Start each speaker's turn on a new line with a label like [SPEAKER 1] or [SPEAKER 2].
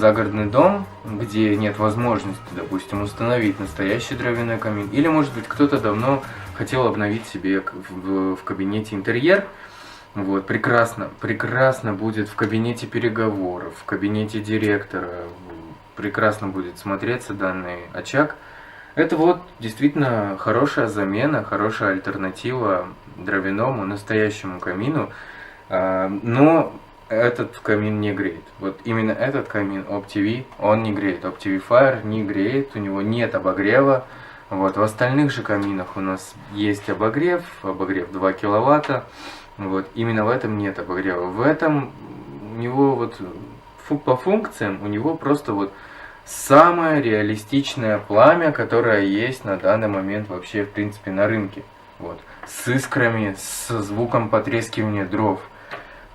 [SPEAKER 1] загородный дом, где нет возможности, допустим, установить настоящий дровяной камин, или, может быть, кто-то давно хотел обновить себе в кабинете интерьер. Вот, прекрасно будет в кабинете переговоров, в кабинете директора, прекрасно будет смотреться данный очаг. Это вот действительно хорошая замена, хорошая альтернатива дровяному настоящему камину, но этот камин не греет. Вот именно этот камин OptiV, он не греет. OptiV Fire не греет, у него нет обогрева. Вот, в остальных же каминах у нас есть обогрев 2 киловатта. Вот, именно в этом нет обогрева. В этом у него вот по функциям у него просто вот самое реалистичное пламя, которое есть на данный момент вообще в принципе на рынке. Вот, с искрами, с звуком потрескивания дров.